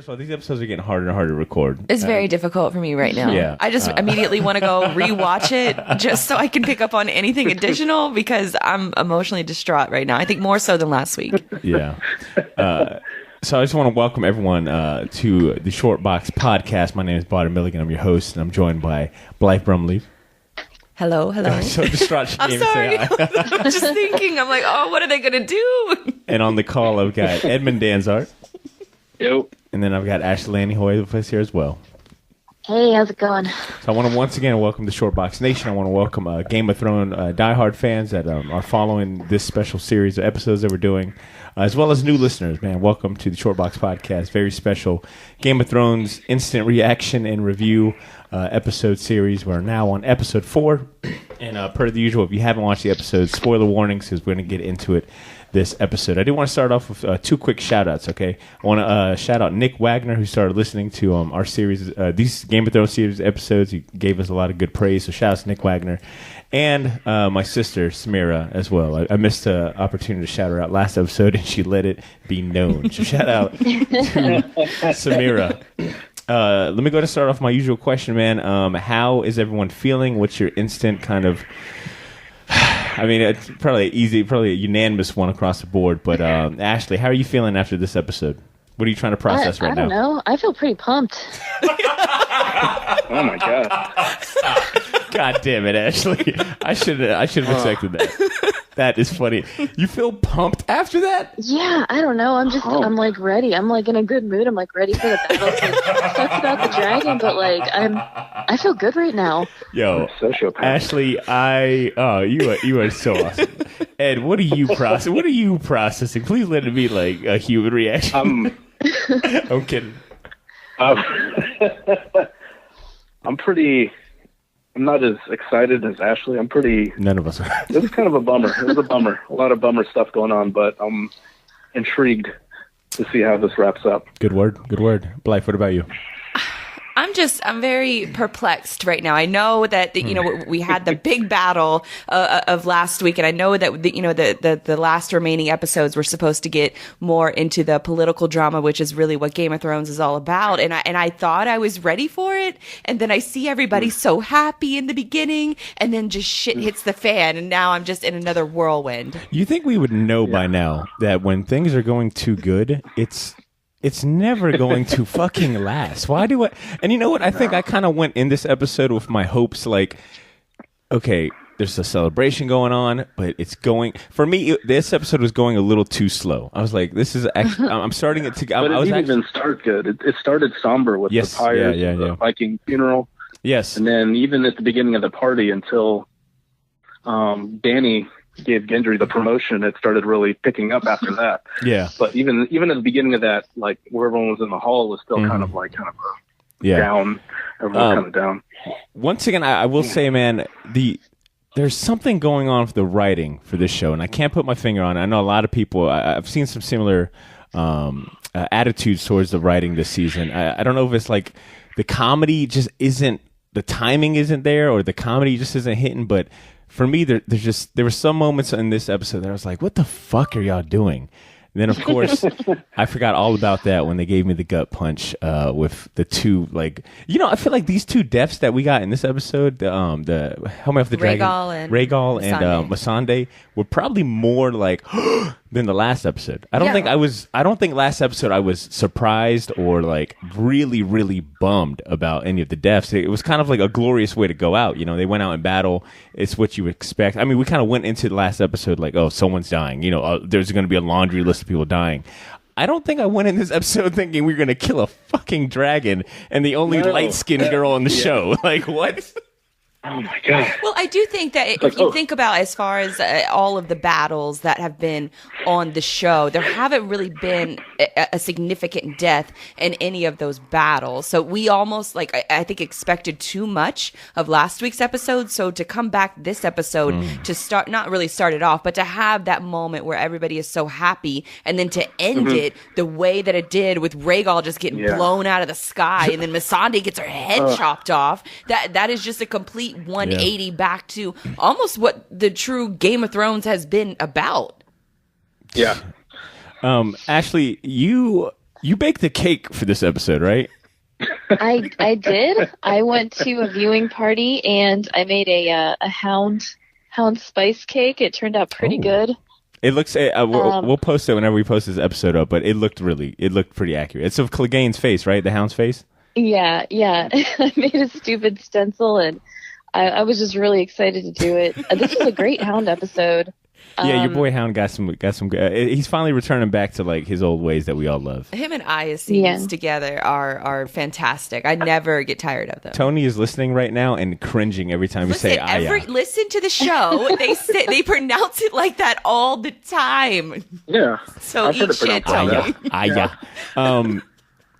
First of all, these episodes are getting harder and harder to record. It's very difficult for me right now. Yeah. I just immediately want to go rewatch it just so I can pick up on anything additional because I'm emotionally distraught right now. I think more so than last week. Yeah. So I just want to welcome everyone to the Short Box Podcast. My name is Bart Milligan. I'm your host, and I'm joined by Blythe Brumley. Hello. So distraught she I'm can't even sorry. say hi. I'm just thinking. I'm like, oh, what are they going to do? And on the call, I've got Edmund Danzart. Yep. And then I've got Ashley Lanny Hoy with us here as well. Hey, how's it going? So I want to once again welcome the Short Box Nation. I want to welcome Game of Thrones diehard fans that are following this special series of episodes that we're doing, as well as new listeners. Man, welcome to the Short Box Podcast. Very special Game of Thrones instant reaction and review episode series. We're now on episode 4. And per the usual, if you haven't watched the episode, spoiler warnings because we're going to get into it this episode. I do want to start off with 2 quick shout-outs, okay? I want to shout out Nick Wagner, who started listening to our series, these Game of Thrones series episodes. He gave us a lot of good praise, so shout out to Nick Wagner. And my sister, Samira, as well. I missed the opportunity to shout her out last episode, and she let it be known. So shout out to Samira. Let me go ahead and start off my usual question, man. How is everyone feeling? What's your instant kind of... I mean, it's probably a unanimous one across the board. But Ashley, how are you feeling after this episode? What are you trying to process right now? I don't know. I feel pretty pumped. Oh my god! God damn it, Ashley! I should have expected that. That is funny. You feel pumped after that? Yeah, I don't know. I'm like ready. I'm like in a good mood. I'm like ready for the battle. It sucks about the dragon, but like I feel good right now. Yo, Sociopath. Ashley, you are so awesome. Ed, what are you processing? What are you processing? Please let it be like a human reaction. I'm kidding. I'm not as excited as Ashley. None of us are. It was kind of a bummer. It was a bummer. A lot of bummer stuff going on, but I'm intrigued to see how this wraps up. Good word. Blythe, what about you? I'm very perplexed right now. I know that we had the big battle of last week, and I know that the last remaining episodes were supposed to get more into the political drama, which is really what Game of Thrones is all about. And I thought I was ready for it, and then I see everybody so happy in the beginning, and then just shit hits the fan, and now I'm just in another whirlwind. You think we would know by now that when things are going too good, it's never going to fucking last. Why do I? And you know what? I think I kind of went in this episode with my hopes like, okay, there's a celebration going on, but it's going... For me, this episode was going a little too slow. I was like, this is actually... I'm starting it to... But it didn't even start good. It started somber with the pyres, the Viking funeral. Yes. And then even at the beginning of the party until Dany gave Gendry the promotion, it started really picking up after that. Yeah. But even at the beginning of that, like where everyone was in the hall was still kind of down. Everyone was kind of down. Once again, I will say, man, there's something going on with the writing for this show, and I can't put my finger on it. I know a lot of people, I've seen some similar attitudes towards the writing this season. I don't know if it's like the comedy just isn't, the timing isn't there, or the comedy just isn't hitting, but for me, there were some moments in this episode that I was like, what the fuck are y'all doing? And then, of course, I forgot all about that when they gave me the gut punch with the two, like, I feel like these 2 deaths that we got in this episode, the Helmet of the Dragon, Rhaegal and Missandei, were probably more like than the last episode. I don't think last episode I was surprised or like really, really bummed about any of the deaths. It was kind of like a glorious way to go out. They went out in battle. It's what you expect. I mean, we kind of went into the last episode like, oh, someone's dying. There's going to be a laundry list of people dying. I don't think I went in this episode thinking we were going to kill a fucking dragon and the only light-skinned girl on the show. Like, what? Oh my God. Well, I do think that if you think about as far as all of the battles that have been on the show, there haven't really been a significant death in any of those battles. So we almost, I think, expected too much of last week's episode. So to come back this episode to not really start it off, but to have that moment where everybody is so happy, and then to end it the way that it did with Rhaegal just getting blown out of the sky, and then Missandei gets her head chopped off. That is just a complete 180 back to almost what the true Game of Thrones has been about. Yeah. Ashley, you You baked a cake for this episode, right? I did. I went to a viewing party and I made a hound spice cake. It turned out pretty good. It looks. We'll post it whenever we post this episode up. But it looked pretty accurate. It's of Clegane's face, right? The hound's face. Yeah. I made a stupid stencil and I was just really excited to do it. This was a great hound episode. Yeah, your boy Hound got some. He's finally returning back to like his old ways that we all love. Him and Aya's scenes together are fantastic. I never get tired of them. Tony is listening right now and cringing every time you say Aya. Listen to the show. They pronounce it like that all the time. Yeah. So eat shit, Tony. Aya.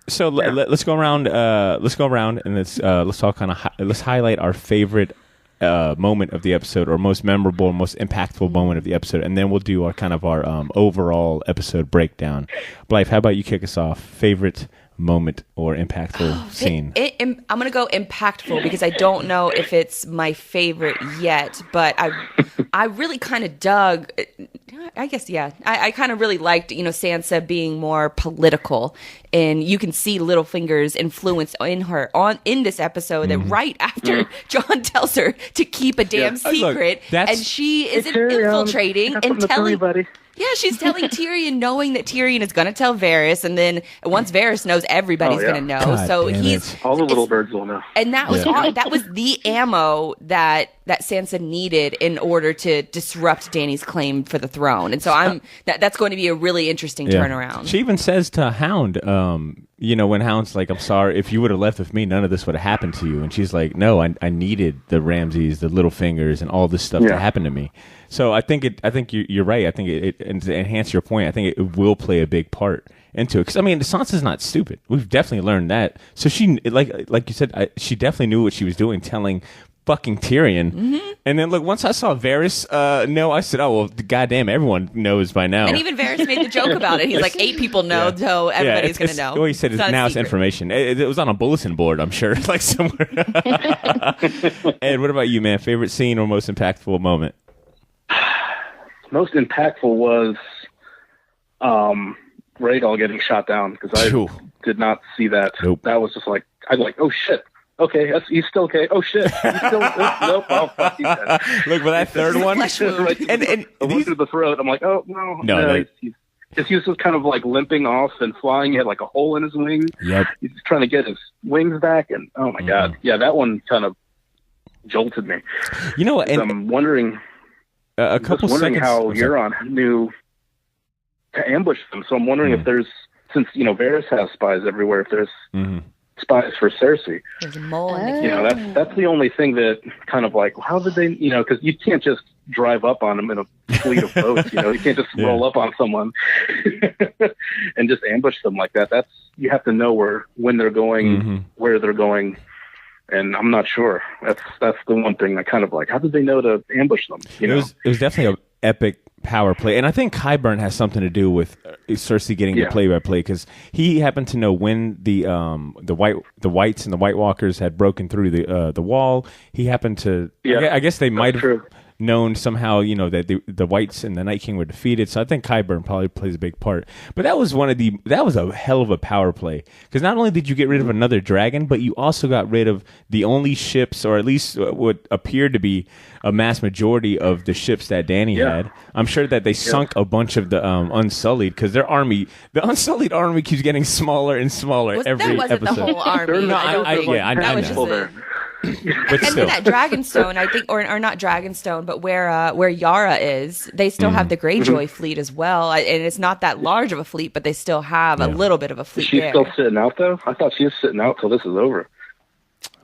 So let's go around. And let's talk let's highlight our favorite moment of the episode, or most memorable, most impactful moment of the episode, and then we'll do our overall episode breakdown. Blythe, how about you kick us off? Favorite moment or impactful scene? I'm going to go impactful because I don't know if it's my favorite yet, but I really kind of dug. I guess, yeah. I kind of really liked, Sansa being more political, and you can see Littlefinger's influence in this episode. That right after Jon tells her to keep a damn secret, and she is infiltrating and telling everybody. Yeah, she's telling Tyrion, knowing that Tyrion is going to tell Varys, and then once Varys knows, everybody's going to know. God, so all the little birds will know. And that was that was the ammo that Sansa needed in order to disrupt Dany's claim for the throne. And so that's going to be a really interesting turnaround. She even says to Hound, when Hound's like, "I'm sorry, if you would have left with me, none of this would have happened to you." And she's like, "No, I needed the Ramsays, the Littlefingers, and all this stuff to happen to me." So I think you're right. I think and to enhance your point, I think it will play a big part into it. Because Sansa's not stupid. We've definitely learned that. So she, like you said, she definitely knew what she was doing, telling fucking Tyrion. Mm-hmm. And then look, once I saw Varys, I said, "Oh well, goddamn, everyone knows by now." And even Varys made the joke about it. He's like, 8 people know, so everybody's going to know. What he said is now it's information. It was on a bulletin board, I'm sure, like somewhere. And what about you, man? Favorite scene or most impactful moment? Most impactful was Rhaegal getting shot down, because I did not see that. Nope. That was just like, I was like, oh shit. Okay, he's still okay. Oh shit, he's still nope. Oh fuck, he's dead. Look, for that third one, right through the throat. I'm like, oh no. He's just kind of like limping off and flying. He had like a hole in his wing. Yep. He's trying to get his wings back, and oh my god, yeah, that one kind of jolted me. And I'm wondering. A couple wondering seconds. How Euron knew to ambush them. So I'm wondering if there's, since Varys has spies everywhere, if there's spies for Cersei. There's a mole in the that's the only thing that kind of like, how did they? Because you can't just drive up on them in a fleet of boats. You can't just roll up on someone and just ambush them like that. You have to know when they're going, where they're going. And I'm not sure. That's the one thing that kind of like, how did they know to ambush them? It was definitely an epic power play, and I think Qyburn has something to do with Cersei getting the play-by-play, because he happened to know when the Whites and the White Walkers had broken through the wall. He happened to. I guess they might have known somehow, that the Whites and the Night King were defeated. So I think Qyburn probably plays a big part. But that was a hell of a power play, because not only did you get rid of another dragon, but you also got rid of the only ships, or at least what appeared to be a mass majority of the ships that Dany had. I'm sure that they sunk a bunch of the Unsullied, because the Unsullied army keeps getting smaller and smaller every episode. That wasn't the whole army. I know. But and then at Dragonstone, I think, or not Dragonstone, but where Yara is, they still have the Greyjoy fleet as well, and it's not that large of a fleet, but they still have a little bit of a fleet. Is she still sitting out though? I thought she was sitting out till this is over,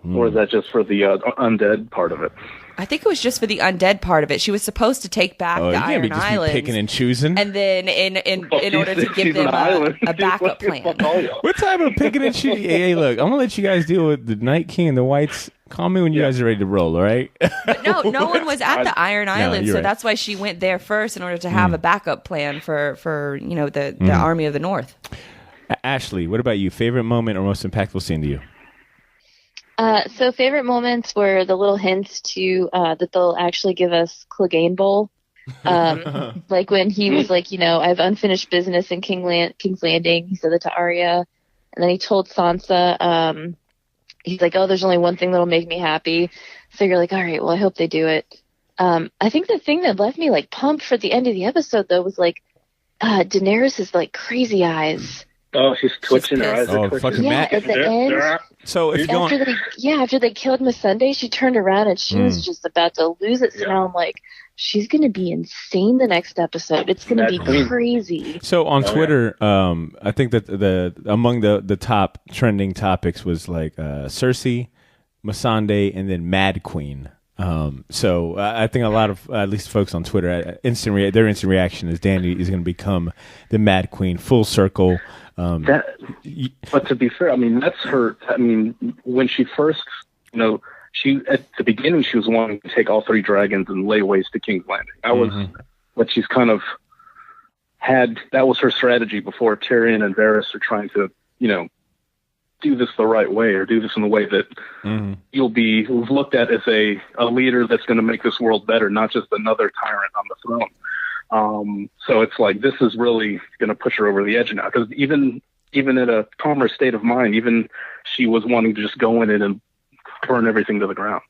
or is that just for the undead part of it? I think it was just for the undead part of it. She was supposed to take back the Iron Islands, picking and choosing, and then in order to give them a backup plan. What type of picking and choosing? Hey, look, I'm gonna let you guys deal with the Night King and the Whites. Call me when you guys are ready to roll, all right? But no one was at the Iron Islands, so that's why she went there first, in order to have a backup plan for the Army of the North. Ashley, what about you? Favorite moment or most impactful scene to you? So favorite moments were the little hints to that they'll actually give us Clegane Bowl. Like when he was like, I have unfinished business in King's Landing. He said that to Arya, and then he told Sansa, he's like, oh, there's only one thing that'll make me happy. So you're like, all right, well, I hope they do it. I think the thing that left me like pumped for the end of the episode though was like Daenerys' like crazy eyes. Oh, she's twitching. Her eyes are fucking yeah, at the end. So if you're going, after they killed Missandei, she turned around and she was just about to lose it. So now I'm like, she's gonna be insane the next episode. It's gonna be crazy. So on Twitter, I think that among the top trending topics was like Cersei, Missandei, and then Mad Queen. So I think a lot of at least folks on Twitter, their instant reaction is Dany is going to become the Mad Queen, full circle. But to be fair, I mean that's her. I mean when she first, she at the beginning she was wanting to take all 3 dragons and lay waste to King's Landing. That was what she's kind of had. That was her strategy before Tyrion and Varys are trying to, do this the right way or do this in the way that you'll be looked at as a leader that's going to make this world better, not just another tyrant on the throne. So it's like this is really going to push her over the edge now, because even in a calmer state of mind, even she was wanting to just go in it and burn everything to the ground.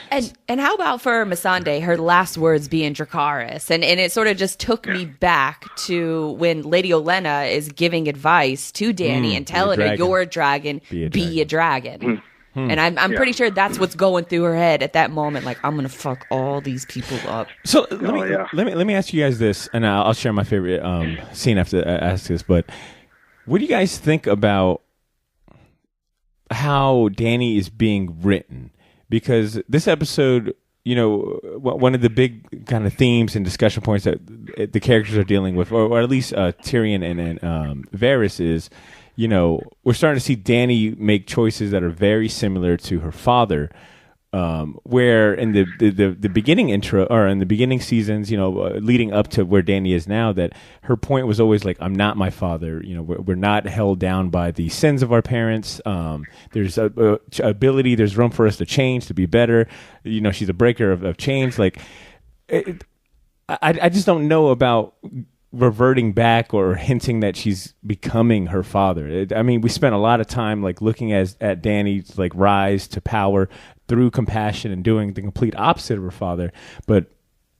And how about for Missandei, her last words being Dracarys? And it sort of just took me back to when Lady Olenna is giving advice to Dany and telling her, you're a dragon, be a dragon. And I'm pretty sure that's what's going through her head at that moment. Like, I'm going to fuck all these people up. So let me ask you guys this, and I'll share my favorite scene after I ask this, but what do you guys think about how Dany is being written? Because this episode, one of the big kind of themes and discussion points that the characters are dealing with, or at least Tyrion and Varys is, we're starting to see Dany make choices that are very similar to her father. Where in the beginning intro or in the beginning seasons, leading up to where Dany is now, that her point was always like, I'm not my father. We're not held down by the sins of our parents. There's ability, there's room for us to change, to be better. She's a breaker of chains. Like, I just don't know about reverting back or hinting that she's becoming her father. I mean, we spent a lot of time like looking at Dany's like rise to power through compassion and doing the complete opposite of her father. But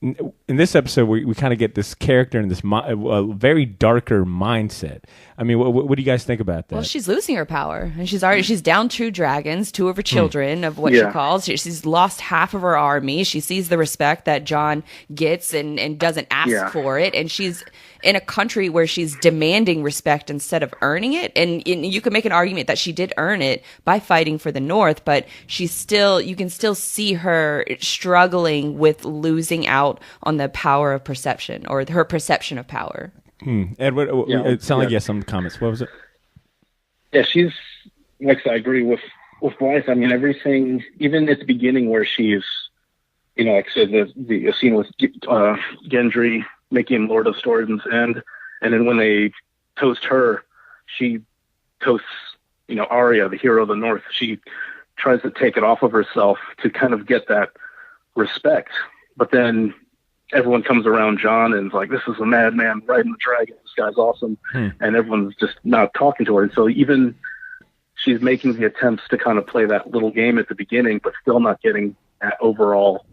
in this episode, we kind of get this character in this very darker mindset. I mean, what do you guys think about that? Well, she's losing her power, and she's down 2 dragons, 2 of her children, of what she calls. She's lost half of her army. She sees the respect that Jon gets and doesn't ask for it, and she's in a country where she's demanding respect instead of earning it. And you can make an argument that she did earn it by fighting for the North, but you can still see her struggling with losing out on the power of perception, or her perception of power. Edward, it sounded like you had some comments. What was it? Yeah, she's, like I agree with Blythe. I mean, everything, even at the beginning where she's, like I said, the scene with Gendry making him Lord of Storm's End, and then when they toast her, she toasts, Arya, the hero of the North. She tries to take it off of herself to kind of get that respect, but then everyone comes around Jon and is like, this is a madman riding the dragon. This guy's awesome. And everyone's just not talking to her. And so even she's making the attempts to kind of play that little game at the beginning, but still not getting that overall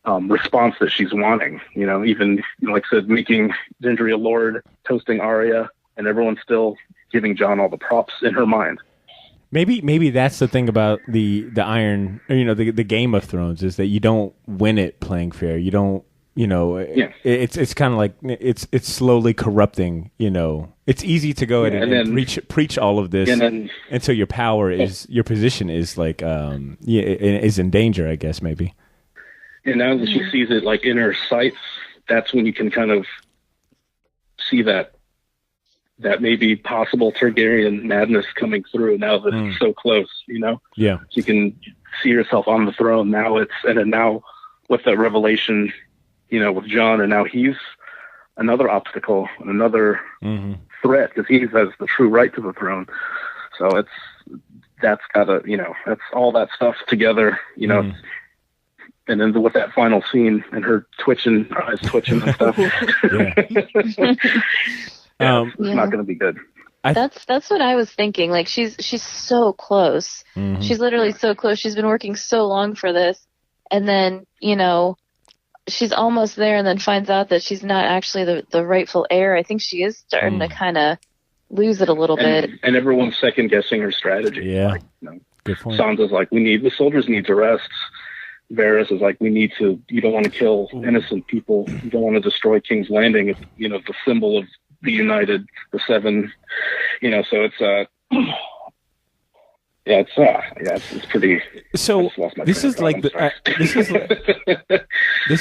response that she's wanting. Even, like I said, making Gendry a lord, toasting Arya, and everyone's still giving Jon all the props in her mind. Maybe that's the thing about the Iron, the Game of Thrones, is that you don't win it playing fair. You don't, it's kind of like it's slowly corrupting. It's easy to go ahead and preach all of this until your power your position is like is in danger, I guess, maybe. And now that she sees it like in her sights, that's when you can kind of see that may be possible Targaryen madness coming through now that it's so close, Yeah. She can see herself on the throne now. And now with that revelation, with Jon, and now he's another obstacle, another threat, because he has the true right to the throne. So that's gotta, that's all that stuff together, And then with that final scene and her eyes twitching and stuff. It's not going to be good. That's what I was thinking. Like she's so close. Mm-hmm. She's literally so close. She's been working so long for this, and then she's almost there, and then finds out that she's not actually the rightful heir. I think she is starting to kind of lose it a little bit. And everyone's second guessing her strategy. Yeah, like, good point. Sansa's like, the soldiers need to rest. Varys is like, you don't want to kill innocent people. You don't want to destroy King's Landing. It's, the symbol of the seven, so it's, it's pretty. So this is like this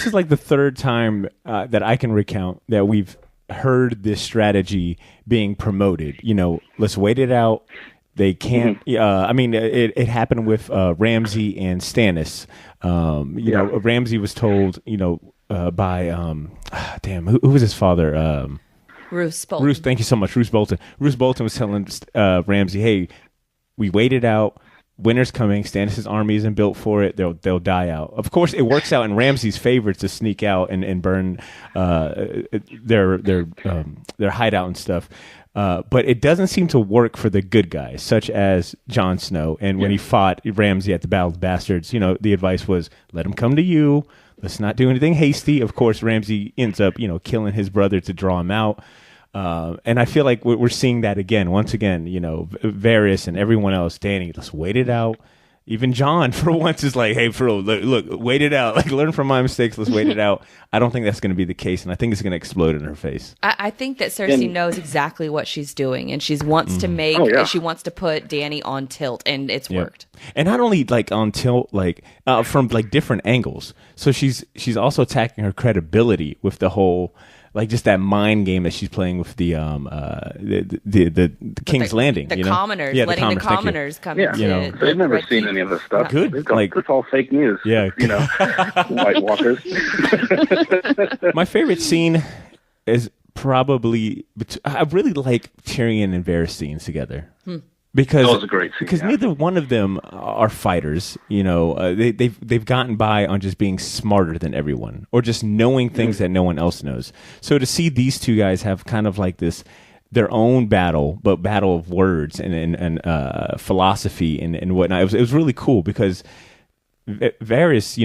is like the third time that I can recount that we've heard this strategy being promoted. Let's wait it out. They can't. I mean, it happened with Ramsay and Stannis. Ramsay was told, by who was his father? Roose Bolton. Thank you so much, Roose Bolton. Roose Bolton was telling Ramsay, "Hey, we waited out. Winter's coming. Stannis' army isn't built for it. They'll die out." Of course, it works out in Ramsay's favor to sneak out and burn their hideout and stuff. But it doesn't seem to work for the good guys, such as Jon Snow. And when he fought Ramsay at the Battle of the Bastards, the advice was, let him come to you. Let's not do anything hasty. Of course, Ramsay ends up, killing his brother to draw him out. And I feel like we're seeing that again. Once again, Varys and everyone else, Dany, let's wait it out. Even John, for once, is like, hey, bro, look, wait it out. Like, learn from my mistakes. Let's wait it out. I don't think that's going to be the case, and I think it's going to explode in her face. I think that Cersei knows exactly what she's doing, and she wants to make, she wants to put Dany on tilt, and it's worked. And not only like on tilt, like from like different angles. So she's also attacking her credibility with the whole. Like just that mind game that she's playing with the King's Landing, the commoners, letting the commoners come. Yeah, they've never seen any of this stuff. Good, it's all fake news. Yeah, White Walkers. My favorite scene is probably I really like Tyrion and Varys scenes together. Because that was a great scene, because neither one of them are fighters, they've gotten by on just being smarter than everyone or just knowing things that no one else knows. So to see these two guys have kind of like their own battle, but battle of words and philosophy and whatnot, it was really cool because Varys,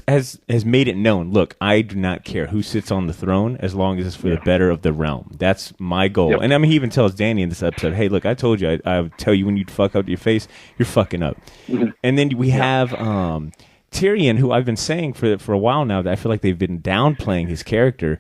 has made it known. Look, I do not care who sits on the throne as long as it's for the better of the realm. That's my goal. Yep. And I mean, he even tells Dany in this episode, "Hey, look, I told you. I would tell you when you fuck up to your face, you're fucking up." Mm-hmm. And then we have Tyrion, who I've been saying for a while now that I feel like they've been downplaying his character.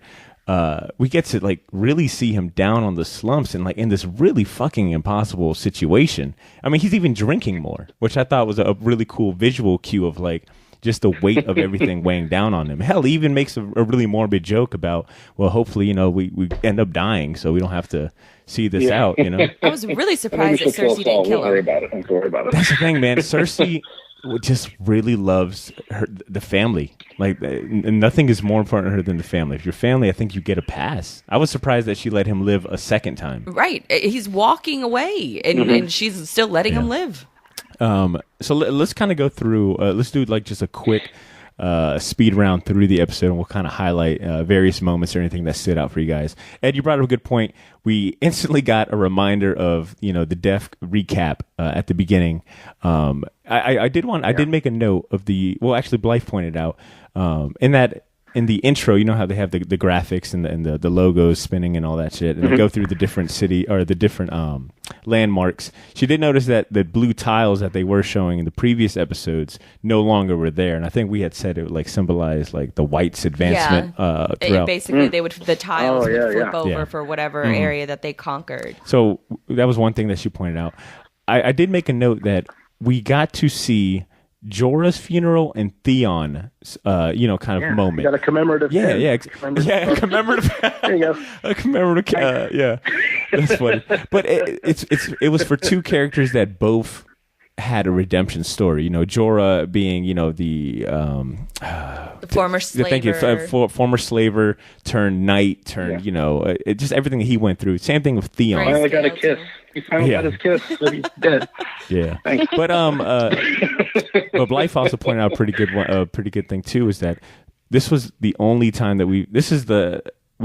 We get to like really see him down on the slumps and like in this really fucking impossible situation. I mean, he's even drinking more, which I thought was a really cool visual cue of like just the weight of everything weighing down on him. Hell, he even makes a really morbid joke about, well, hopefully, we end up dying so we don't have to see this out, I was really surprised that Cersei didn't kill her. Don't worry about it. That's the thing, man. Cersei just really loves the family. Like, nothing is more important to her than the family. If you're family, I think you get a pass. I was surprised that she let him live a second time. Right. He's walking away, and she's still letting him live. So let's kind of go through, let's do like just a quick speed round through the episode, and we'll kind of highlight various moments or anything that stood out for you guys. Ed, you brought up a good point. We instantly got a reminder of the death recap at the beginning. I did make a note of actually Blythe pointed out in the intro, how they have the graphics and the logos spinning and all that shit, and they go through the different city or the different landmarks. She did notice that the blue tiles that they were showing in the previous episodes no longer were there, and I think we had said it would like symbolize like the Whites' advancement. Basically, the tiles would flip over for whatever area that they conquered. So that was one thing that she pointed out. I did make a note that we got to see Jorah's funeral and Theon's, kind of moment. You got a commemorative. A commemorative. There you go. A commemorative. That's funny. But it was for two characters that both had a redemption story. Jorah being the former slaver. Former slaver turned knight turned just everything that he went through. Same thing with Theon. I got a kiss. He finally got his kiss, but he's dead. Yeah. Thanks. But Blythe also pointed out a pretty good thing too, is that this was the only time that we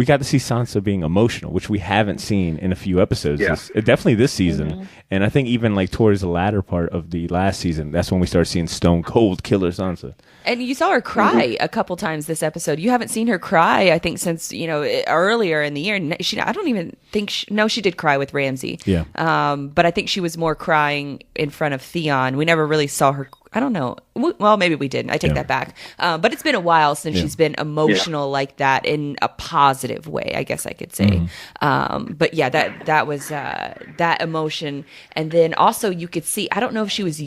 got to see Sansa being emotional, which we haven't seen in a few episodes. Yeah. Definitely this season. And I think even like towards the latter part of the last season, that's when we started seeing stone cold killer Sansa. And you saw her cry a couple times this episode. You haven't seen her cry, I think, since, earlier in the year. I don't even think, she did cry with Ramsay. Yeah. But I think she was more crying in front of Theon. We never really saw her. I don't know. Well, maybe we didn't. I take that back. But it's been a while since she's been emotional like that in a positive way, I guess I could say. But yeah, that was that emotion. And then also you could see, I don't know if she was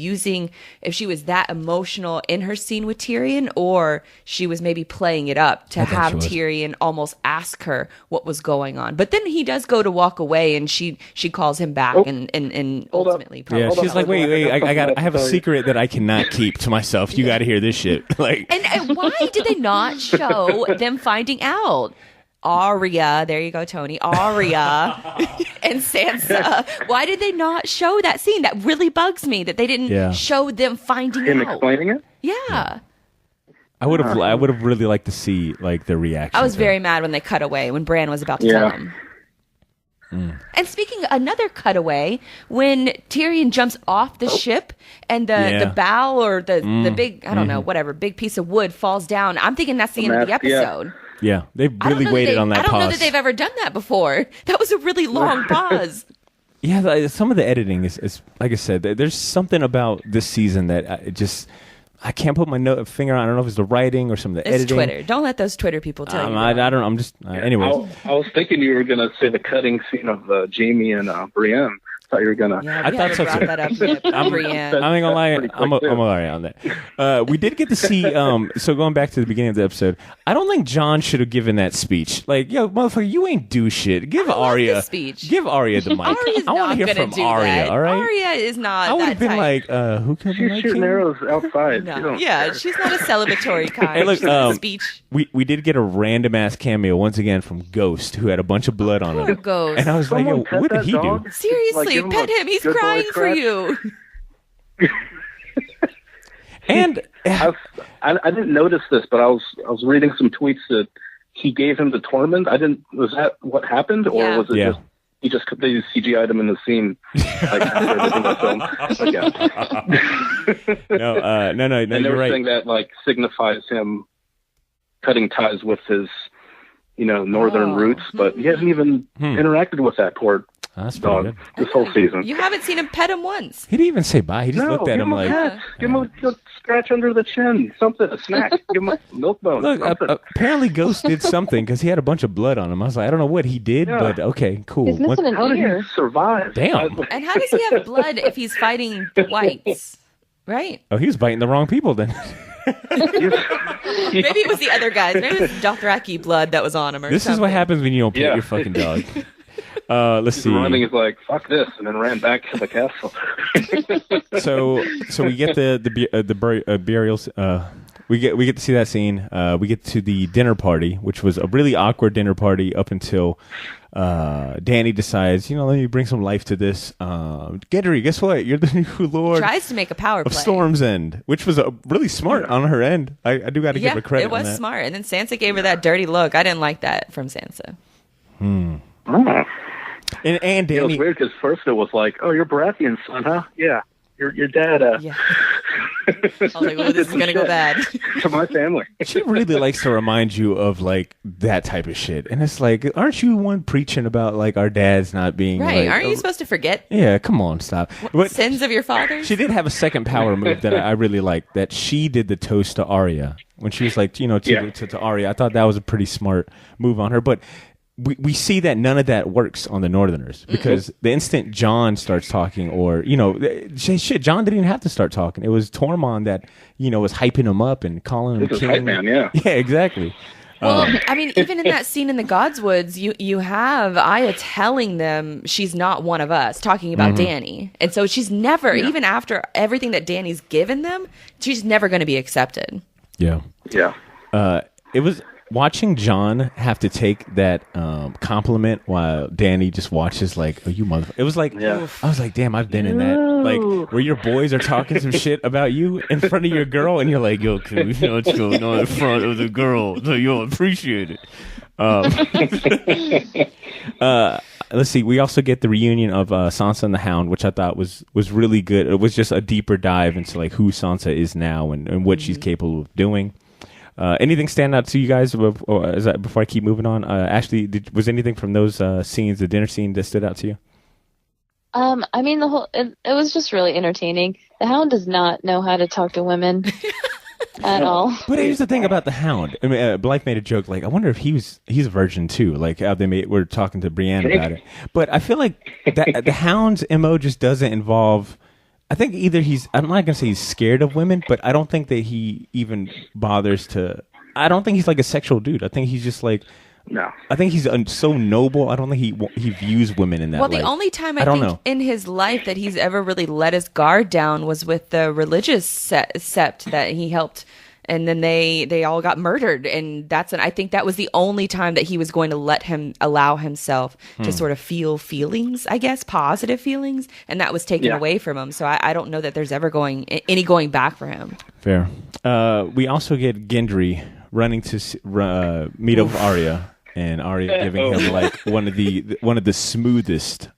that emotional in her scene with Tyrion, or she was maybe playing it up to have Tyrion almost ask her what was going on. But then he does go to walk away, and she calls him back and ultimately probably. Yeah, she's like, wait, I have a secret that I cannot keep to myself. You got to hear this shit. Like, and why did they not show them finding out? Arya, there you go, Tony. Arya and Sansa. Why did they not show that scene? That really bugs me that they didn't show them finding Him out. explaining it? Yeah. I would have really liked to see like their reaction. I was very mad when they cut away when Bran was about to tell him. And speaking another cutaway, when Tyrion jumps off the ship and the bow or the big, I don't know, whatever, big piece of wood falls down. I'm thinking that's the end of the episode. Yeah, they really waited on that pause. I don't know that they've ever done that before. That was a really long pause. Yeah, some of the editing is like I said, there's something about this season that I can't put my finger on. I don't know if it's the writing or some of the editing. It's Twitter. Don't let those Twitter people tell you. I don't know. I'm just, anyways. I was thinking you were going to say the cutting scene of Jaime and Brienne. I thought you were going to. Yeah, I thought so too. That up, Brienne. I'm not going to lie. I'm all right on that. We did get to see, so going back to the beginning of the episode, I don't think Jon should have given that speech. Like, yo, motherfucker, you ain't do shit. Give Arya speech. Give Arya the mic. I want to hear from Arya, all right? Arya is not I would have been like, who killed the She's shooting arrows outside. No. Yeah, she's not a celebratory kind. Hey, look, speech. We did get a random ass cameo once again from Ghost, who had a bunch of blood on him. Ghost. And I was like, yo, what did he do? Seriously, pet him. He's crying for you. And I didn't notice this, but I was reading some tweets that he gave him the torment. Was that what happened, or was it they just CGI'd him in the scene like after the film? No, and they you're were right. saying that like signifies him cutting ties with his northern roots, but he hasn't even interacted with that poor That's dog good. this whole season. You haven't seen him pet him once. He didn't even say bye. He just looked at him like... Give him a scratch under the chin. Something. A snack. Give him a milk bone. Look, apparently Ghost did something because he had a bunch of blood on him. I was like, I don't know what he did, but okay, cool. He's missing an How did ear. he survive? Damn. And how does he have blood if he's fighting the whites? Right? Oh, he was biting the wrong people then. Maybe it was the other guys. Maybe it was Dothraki blood that was on him or This something. is what happens when you don't pet your fucking dog. Let's see. Running is like, fuck this, and then ran back to the castle. So we get the burials. We get to see that scene. We get to the dinner party, which was a really awkward dinner party up until Dany decides, let me bring some life to this. Gendry, guess what? You're the new lord. Tries to make a power play of Storm's End, which was really smart on her end. I do got to give her credit. It was on that. smart. And then Sansa gave her that dirty look. I didn't like that from Sansa. And Dany, it was weird because first it was like, "Oh, you're Baratheon's son, huh? Yeah, your dad." Yeah. I was like, "Oh, this is gonna go bad." To my family. She really likes to remind you of like that type of shit, and it's like, aren't you one preaching about like our dads not being right? Like, aren't you supposed to forget? Yeah, come on, stop. But sins of your fathers. She did have a second power move that I really liked. That she did the toast to Arya when she was like, to Arya. I thought that was a pretty smart move on her, but. We see that none of that works on the Northerners because the instant Jon starts talking or, shit, Jon didn't even have to start talking. It was Tormund that, was hyping him up and calling him king. Hype man, yeah. Yeah, exactly. Well, I mean, even in that scene in the Godswoods, you have Aya telling them she's not one of us, talking about Dany. And so she's never, even after everything that Dany's given them, she's never going to be accepted. Yeah. Yeah. It was... watching John have to take that compliment while Dany just watches like, oh, you mother. It was like, I was like, damn, I've been in that. Like, where your boys are talking some shit about you in front of your girl, and you're like, yo, you know what's going on in front of the girl, so you'll appreciate it. Let's see. We also get the reunion of Sansa and the Hound, which I thought was really good. It was just a deeper dive into like who Sansa is now and what she's capable of doing. Anything stand out to you guys before I keep moving on? Ashley, was anything from those scenes, the dinner scene, that stood out to you? I mean, it was just really entertaining. The Hound does not know how to talk to women at all. But here's the thing about the Hound. I mean, Blythe made a joke like, I wonder if he's a virgin too. Like how we're talking to Brienne about it. But I feel like that the Hound's MO just doesn't involve. I think either I'm not gonna say he's scared of women, but I don't think that he even bothers to. I don't think he's like a sexual dude. I think he's just like. No. I think he's so noble. I don't think he views women in that Well, light. the only time I think in his life that he's ever really let his guard down was with the religious sept that he helped, and then they all got murdered, and I think that was the only time that he was going to allow himself to sort of feel feelings, I guess, positive feelings, and that was taken away from him. So I don't know that there's ever any going back for him. Fair. We also get Gendry running to meet up with Arya. And Arya giving him like one of the smoothest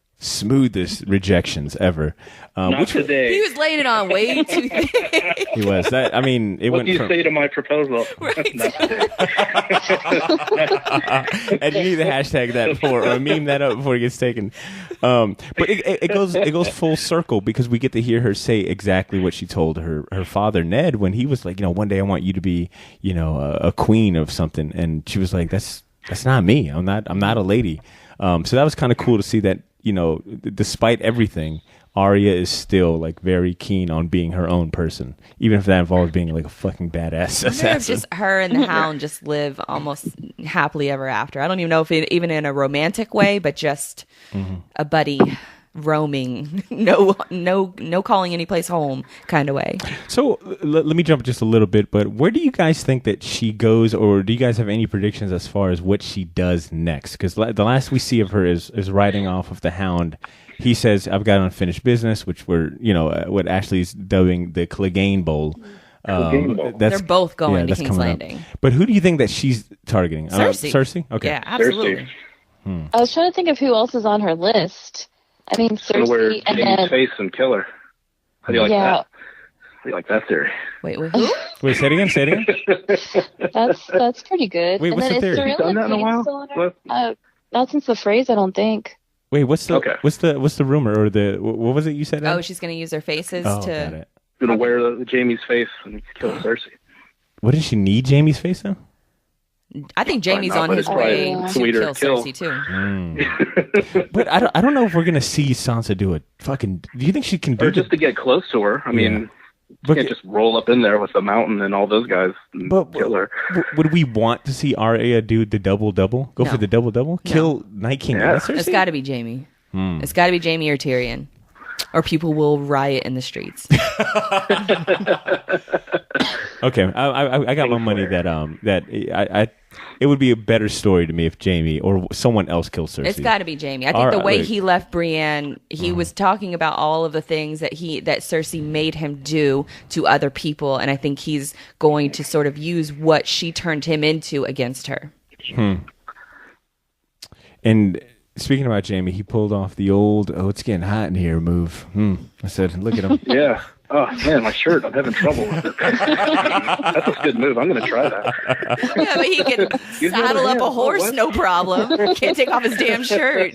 rejections ever. Not today. He was laying it on way too thick. He was. That, I mean, it what went. Do you say to my proposal? Right. Not today. And you need to hashtag that or meme that up before it gets taken. But it goes full circle because we get to hear her say exactly what she told her father Ned when he was like, one day I want you to be, a queen of something, and she was like, that's not me. I'm not a lady. So that was kind of cool to see that, despite everything, Arya is still like very keen on being her own person, even if that involves being like a fucking badass assassin. Just her and the Hound just live almost happily ever after. I don't even know if even in a romantic way, but just a buddy roaming, no calling any place home kind of way. So let me jump just a little bit, but where do you guys think that she goes, or do you guys have any predictions as far as what she does next? Because the last we see of her is riding off of the Hound. He says, I've got unfinished business, which we're, what Ashley's dubbing the Clegane Bowl. They're both going to King's Landing. Up. But who do you think that she's targeting? Cersei. Cersei? Okay. Yeah, absolutely. I was trying to think of who else is on her list. I mean, Cersei and Jamie's face and kill her. How do you like that? How do you like that theory? Wait, who? Wait, say it again. That's pretty good. Wait, what's the theory? Have you done that in a while? Not since the phrase, I don't think. Wait, what's the rumor or what was it you said? Oh, she's going to use their faces to. Got it. Going to wear Jamie's face and kill Cersei. What does she need Jamie's face though? I think Jamie's on his way to kill Cersei too. But I don't know if we're gonna see Sansa do it. Do you think she can do it? Or just to get close to her? I mean, you can't just roll up in there with the Mountain and all those guys and kill her. Would we want to see Arya do the double-double? Go for the double-double? Kill Night King and Cersei? It's got to be Jamie. It's got to be Jamie or Tyrion. Or people will riot in the streets. Okay, I got my money that it would be a better story to me if Jamie or someone else kills Cersei. It's got to be Jamie. I think the way he left Brienne, he was talking about all of the things that Cersei made him do to other people, and I think he's going to sort of use what she turned him into against her. And speaking about Jamie, he pulled off the old it's getting hot in here move. I said, look at him. Yeah. Oh, man, my shirt. I'm having trouble with it. That's a good move. I'm going to try that. Yeah, but he can saddle up a horse, no problem. Can't take off his damn shirt.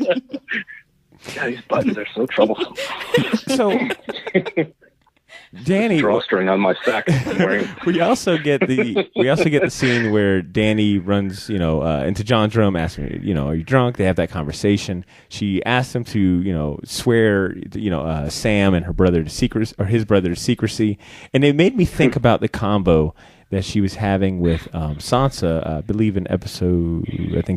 Yeah, these buttons are so troublesome. So, Dany, drawstring on my sack. we also get the scene where Dany runs, into John's room, asks him, are you drunk? They have that conversation. She asks him to, swear, Sam and his brother to secrecy, and it made me think about the combo that she was having with Sansa, I believe in episode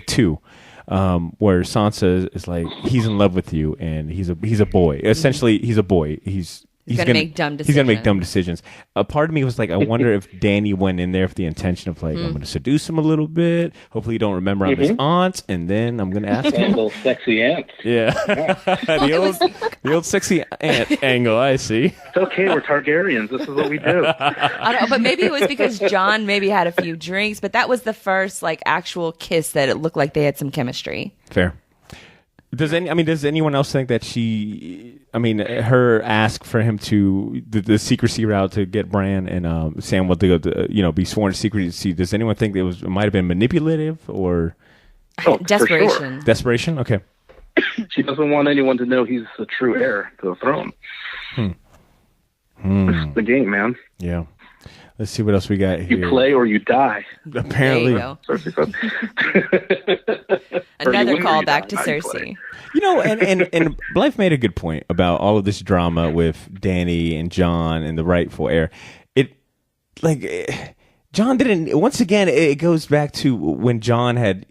2. Where Sansa is like, he's in love with you, and he's a boy. Essentially, he's a boy. He's He's gonna make dumb decisions. He's gonna make dumb decisions. A part of me was like, I wonder if Dany went in there with the intention of like, I'm gonna seduce him a little bit. Hopefully, you don't remember I'm his aunt, and then I'm gonna ask him. Little sexy aunt. Yeah, the old sexy aunt angle. I see. It's okay. We're Targaryens. This is what we do. I don't know, but maybe it was because Jon maybe had a few drinks, but that was the first like actual kiss that it looked like they had some chemistry. Fair. Does anyone else think that her ask for him to the secrecy route to get Bran and Sam to go be sworn to secrecy? Does anyone think it might have been manipulative or desperation? Sure. Desperation. Okay. She doesn't want anyone to know he's the true heir to the throne. This is the game, man. Yeah. Let's see what else we got here. You play or you die. Apparently. Cersei said. Another callback to Cersei. And Blythe made a good point about all of this drama with Dany and Jon and the rightful heir. Jon didn't. Once again, it goes back to when Jon had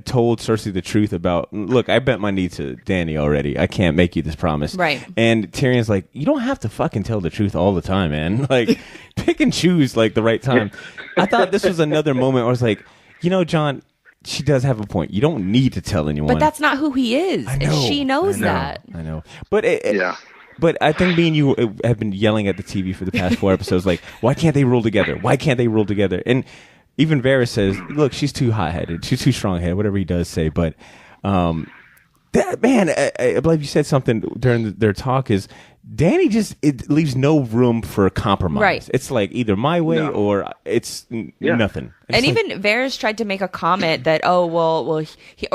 told Cersei the truth about, look, I bent my knee to Dany already. I can't make you this promise. Right. And Tyrion's like, you don't have to fucking tell the truth all the time, man. Like, pick and choose, like, the right time. I thought this was another moment where I was like, Jon, she does have a point. You don't need to tell anyone. But that's not who he is. I know. And she knows that. I know. But But I think me and you have been yelling at the TV for the past 4 episodes, like, why can't they rule together? Why can't they rule together? And even Varys says, look, she's too hot-headed. She's too strong-headed, whatever he does say. But, I believe you said something during their talk is, Dany it leaves no room for compromise. Right. It's like either my way or it's nothing. And even Varys tried to make a comment that, or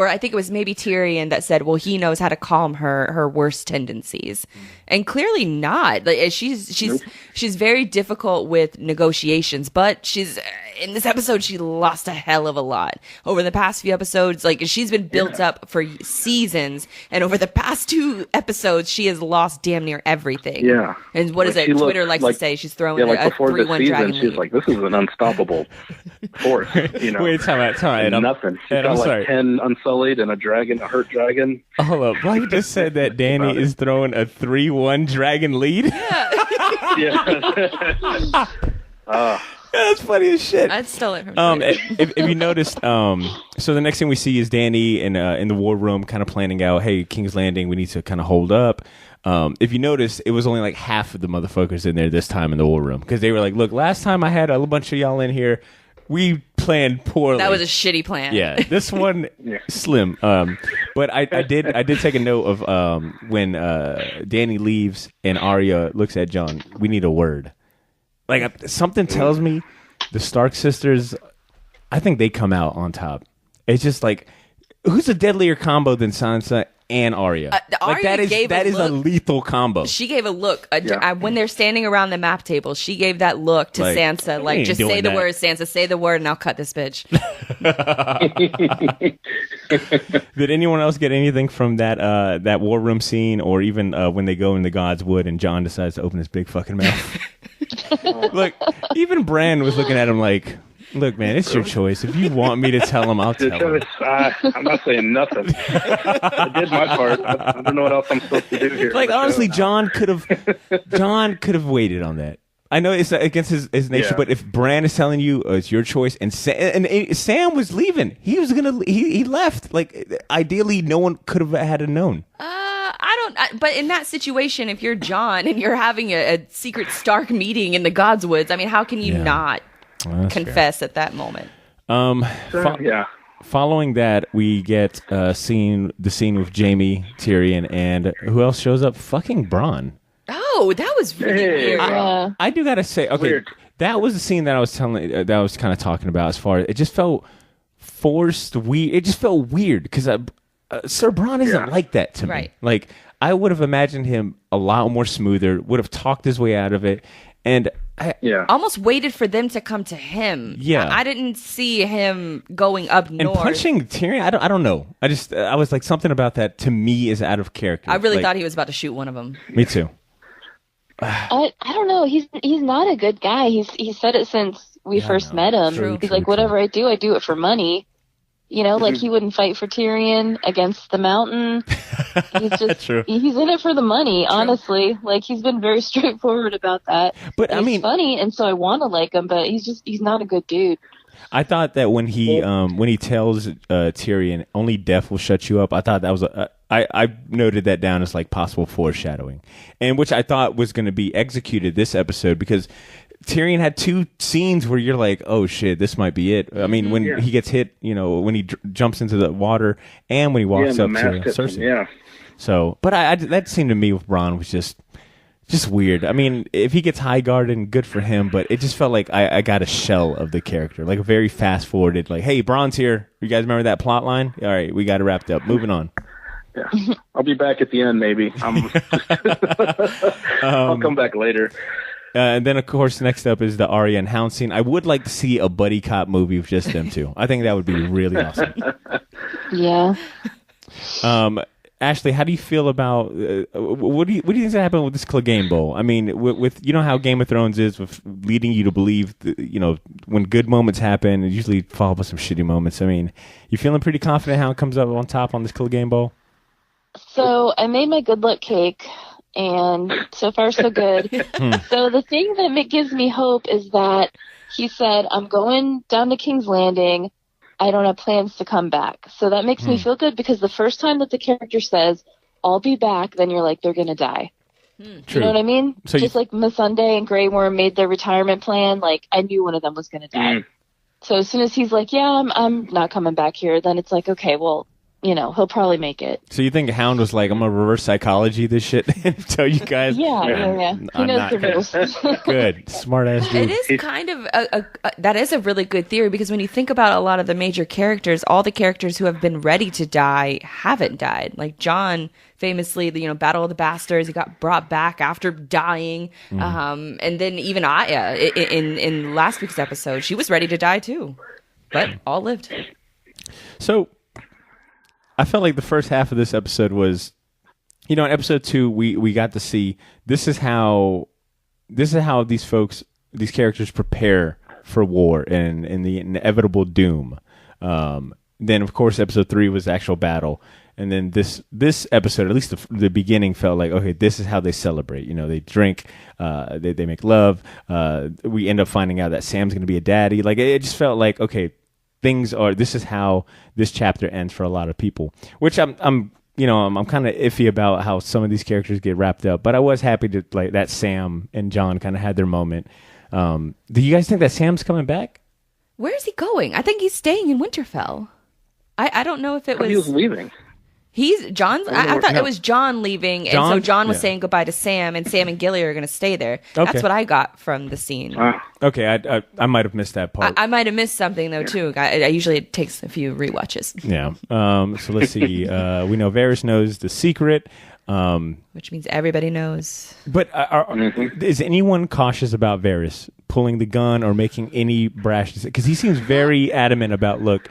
I think it was maybe Tyrion that said, well, he knows how to calm her worst tendencies. And clearly not. Like, she's very difficult with negotiations, but in this episode, she lost a hell of a lot. Over the past few episodes, like, she's been built up for seasons, and over the past 2 episodes, she has lost damn near everything. Yeah. And what is it? Twitter likes to say she's throwing a 3-1 dragon lead. She's like, this is an unstoppable force. Wait, time out. Nothing. She's got like 10 Unsullied and a hurt dragon. Hold up. Blake just said that Dany is throwing a 3-1 dragon lead? Yeah. That's funny as shit. I'd steal it from if you noticed, so the next thing we see is Dany in the war room kind of planning out, hey, King's Landing, we need to kind of hold up. If you notice, it was only like half of the motherfuckers in there this time in the war room. Because they were like, look, last time I had a bunch of y'all in here, we planned poorly. That was a shitty plan. Yeah, this one, slim. But I did take a note of when Dany leaves and Arya looks at Jon, we need a word. Like, something tells me the Stark sisters, I think they come out on top. It's just like, who's a deadlier combo than Sansa and Arya? Arya that is a lethal combo. She gave a look. When they're standing around the map table, she gave that look to Sansa. Like, just say the word, Sansa, say the word, and I'll cut this bitch. Did anyone else get anything from that war room scene, or even when they go in the God's Wood and Jon decides to open his big fucking mouth? Look, even Bran was looking at him like, look, man, it's your choice. If you want me to tell him, I'll tell him. I'm not saying nothing. I did my part. I don't know what else I'm supposed to do here. Like, honestly, Jon could have waited on that. I know it's against his nature, but if Bran is telling you it's your choice, and Sam was leaving, he left. Like, ideally, no one could have had it known. But in that situation, if you're Jon and you're having a secret Stark meeting in the God's Woods, I mean, how can you not confess at that moment? Following that, we get the scene with Jaime, Tyrion, and who else shows up? Fucking Bronn. Oh, that was really weird. I do gotta say, okay, weird. That was the scene that I was kind of talking about. As far as it just felt forced, weird. It just felt weird because Sir Bronn isn't like that to me. Like, I would have imagined him a lot more smoother. Would have talked his way out of it, and almost waited for them to come to him. Yeah, I didn't see him going up north and punching Tyrion. I don't know. I was like, something about that to me is out of character. I really thought he was about to shoot one of them. Me too. I don't know. He's not a good guy. He's said it since we first met him. True, He's like, whatever I do it for money. You know, like he wouldn't fight for Tyrion against the Mountain. He's just True. He's in it for the money, honestly. Like he's been very straightforward about that. But and he's funny, and so I want to like him, but he's not a good dude. I thought that when he tells Tyrion only death will shut you up, I thought that was I noted that down as like possible foreshadowing, and which I thought was going to be executed this episode because Tyrion had 2 scenes where you're like, oh shit, this might be it. I mean, when he gets hit, you know, when he jumps into the water, and when he walks up to Cersei. Yeah. So, but that seemed to me with Bronn was just weird. I mean, if he gets high guarded, good for him. But it just felt like I got a shell of the character, like a very fast forwarded. Like, hey, Bronn's here. You guys remember that plot line? All right, we got it wrapped up. Moving on. Yeah, I'll be back at the end. Maybe I'll come back later. And then, of course, next up is the Arya and Hound scene. I would like to see a buddy cop movie with just them 2. I think that would be really awesome. Yeah. Ashley, how do you feel about what do you think is gonna happen with this Clegane Bowl? I mean, with you know how Game of Thrones is with leading you to believe, you know, when good moments happen, it usually follow by some shitty moments. I mean, you feeling pretty confident how it comes up on top on this Clegane Bowl? So I made my good luck cake, and so far so good. So the thing that gives me hope is that he said, I'm going down to King's Landing. I don't have plans to come back. So that makes me feel good because the first time that the character says, I'll be back, then you're like, they're going to die. True. You know what I mean? So just like Missandei and Grey Worm made their retirement plan, like I knew one of them was going to die. So as soon as he's like, yeah, I'm not coming back here, then it's like, okay, well, you know, he'll probably make it. So you think Hound was like, I'm going to reverse psychology this shit and tell you guys? Yeah. He knows the rules. Good. Smart ass dude. It is kind of that is a really good theory because when you think about a lot of the major characters, all the characters who have been ready to die haven't died. Like Jon, famously, you know, Battle of the Bastards, he got brought back after dying. And then even Aya in last week's episode, she was ready to die too, but all lived. So I felt like the first half of this episode was, you know, in episode 2, we got to see this is how these characters prepare for war and the inevitable doom. Then of course episode 3 was the actual battle, and then this episode, at least the beginning, felt like, okay, this is how they celebrate. You know, they drink, they make love. We end up finding out that Sam's going to be a daddy. Like it just felt like, okay, this is how this chapter ends for a lot of people, which I'm kind of iffy about how some of these characters get wrapped up, but I was happy to like that Sam and Jon kind of had their moment. Do you guys think that Sam's coming back? Where is he going? I think he's staying in Winterfell. I don't know if it was. He was leaving. I thought it was Jon leaving, and so Jon was saying goodbye to Sam, and Sam and Gilly are going to stay there. Okay. That's what I got from the scene. Okay, I might have missed that part. I might have missed something though too. I usually it takes a few rewatches. Yeah. So let's see. We know Varys knows the secret, which means everybody knows. But is anyone cautious about Varys pulling the gun or making any brash decision? Because he seems very adamant about, look,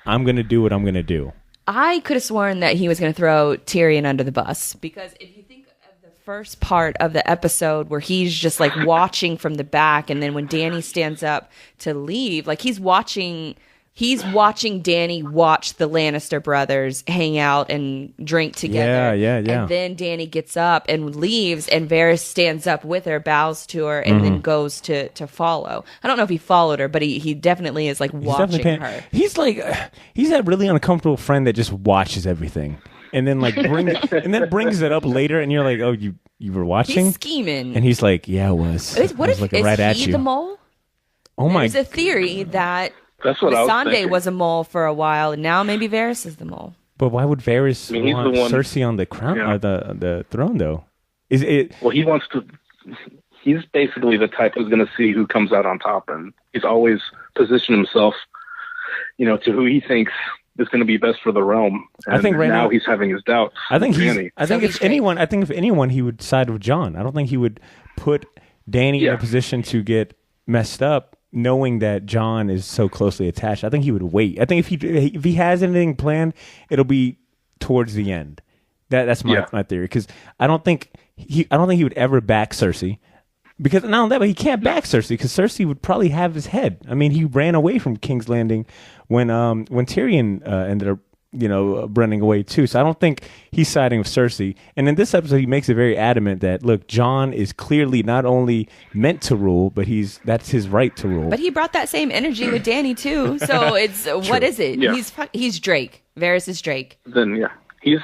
I'm going to do what I'm going to do. I could have sworn that he was going to throw Tyrion under the bus, because if you think of the first part of the episode where he's just like watching from the back, and then when Dany stands up to leave, like he's watching Dany watch the Lannister brothers hang out and drink together. Yeah. And then Dany gets up and leaves, and Varys stands up with her, bows to her, and then goes to follow. I don't know if he followed her, but he definitely is like watching her. He's like, he's that really uncomfortable friend that just watches everything. And then like brings it up later, and you're like, oh, you were watching? He's scheming. And he's like, yeah, I was. What if looking right at he you. The mole? Oh my! There's a theory that that's what Missandei was a mole for a while, and now maybe Varys is the mole. But why would Varys want Cersei on the crown or the throne, though? Is it? Well, he wants to. He's basically the type who's going to see who comes out on top, and he's always positioned himself, you know, to who he thinks is going to be best for the realm. And I think right now he's having his doubts. I think if anyone, he would side with Jon. I don't think he would put Dany in a position to get messed up, knowing that Jon is so closely attached. I think he would wait. I think if he has anything planned, it'll be towards the end. That's my theory, because I don't think he would ever back Cersei, Because not only that, but he can't back Cersei because Cersei would probably have his head. I mean, he ran away from King's Landing when Tyrion ended up, running away too. So I don't think he's siding with Cersei. And in this episode, he makes it very adamant that, look, Jon is clearly not only meant to rule, but that's his right to rule. But he brought that same energy with Dany too. So it's what is it? Yeah. He's Drake. Varys is Drake. Then yeah, he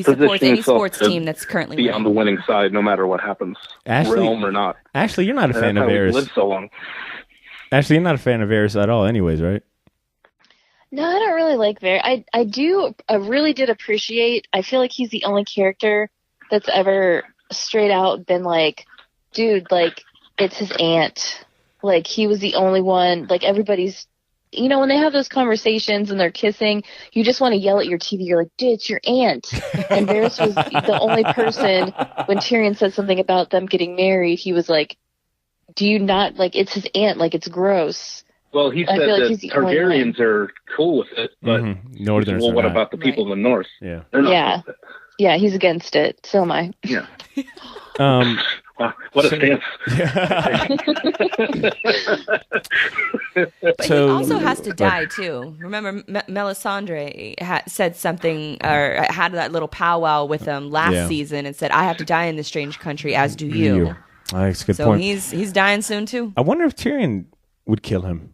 supports any sports team that's currently be on the winning side, no matter what happens, realm or not. Ashley, you're not a fan of Varys. Lived so long. Ashley, you're not a fan of Varys at all, anyways, right? No, I don't really like Varys. I really did appreciate. I feel like he's the only character that's ever straight out been like, dude, like it's his aunt. Like he was the only one. Like everybody's. When they have those conversations and they're kissing, you just want to yell at your TV. You're like, dude, it's your aunt. And Varys was the only person, when Tyrion said something about them getting married, he was like, do you not, like, it's his aunt, like, it's gross. Well, he said that Targaryens are cool with it, but Northerners what about the people in the north? Yeah. They're not with it. Yeah, he's against it. So am I. Yeah. What a stance. But he also has to die too. Remember, Melisandre said something, or had that little powwow with him last season, and said, "I have to die in this strange country, as do you." That's a good so point. He's dying soon too. I wonder if Tyrion would kill him.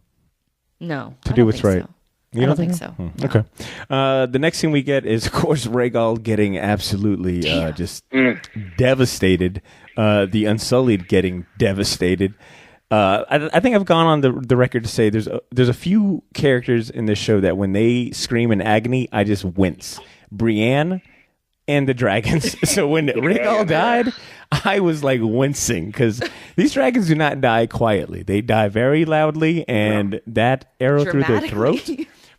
No, to do what's right. So. I don't think so. No. Okay. The next thing we get is, of course, Rhaegal getting absolutely just devastated. The Unsullied getting devastated. I think I've gone on the record to say there's a few characters in this show that when they scream in agony, I just wince. Brienne and the dragons. So when Rhaegal died, I was like wincing because these dragons do not die quietly. They die very loudly, and that arrow through their throat.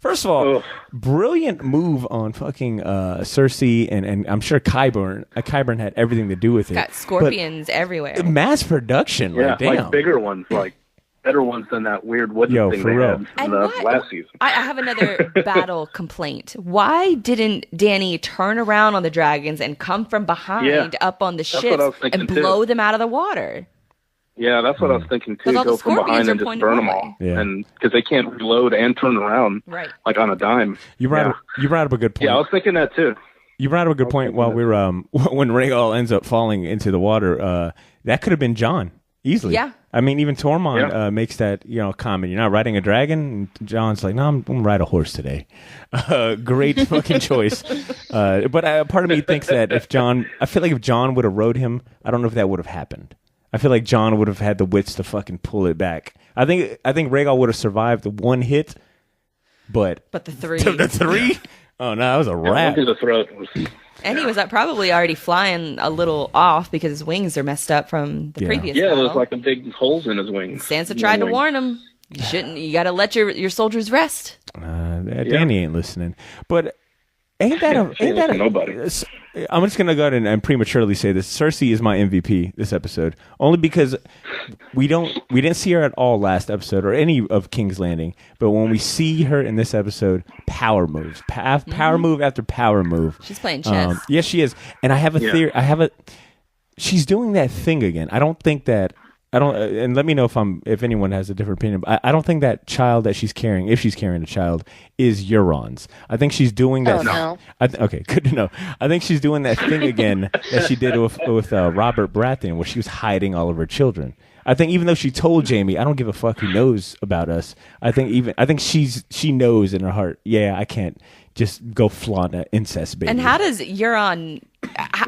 First of all, brilliant move on fucking Cersei, and I'm sure Qyburn had everything to do with it. Got scorpions everywhere. Mass production, yeah, like, damn. like bigger ones, like better ones than that weird wooden thing they had in the last season. I have another battle complaint. Why didn't Dany turn around on the dragons and come from behind up on the ships and blow them out of the water? Yeah, that's what I was thinking too. Go from behind and just burn them all, and because they can't reload and turn around, like on a dime. You brought up a good point. Yeah, I was thinking that too. You brought up a good point while we were when Rhaegal ends up falling into the water. That could have been Jon easily. Yeah, I mean even Tormund makes that comment. You're not riding a dragon. And Jon's like, no, I'm gonna ride a horse today. Great fucking choice. But part of me thinks that I feel like if Jon would have rode him, I don't know if that would have happened. I feel like Jon would have had the wits to fucking pull it back. I think Rhaegal would have survived the one hit, but the three. The three? Oh no, that was a wrap. Into the throat. And he was probably already flying a little off because his wings are messed up from the previous. Yeah, there's like a big holes in his wings. Sansa tried to warn him. You shouldn't. You got to let your soldiers rest. Dany ain't listening, but. Ain't that nobody? I'm just gonna go ahead and prematurely say this. Cersei is my MVP this episode, only because we didn't see her at all last episode or any of King's Landing. But when we see her in this episode, power moves, power move after power move. She's playing chess. Yes, she is. And I have a theory. She's doing that thing again. I don't think that. And let me know if anyone has a different opinion. But I don't think that child that she's carrying, if she's carrying a child, is Euron's. I think she's doing that. Oh, no. Okay, good to know. I think she's doing that thing again that she did with Robert Baratheon, where she was hiding all of her children. I think even though she told Jaime, I don't give a fuck who knows about us. I think she knows in her heart. Yeah, I can't just go flaunt an incest baby. And how does Euron?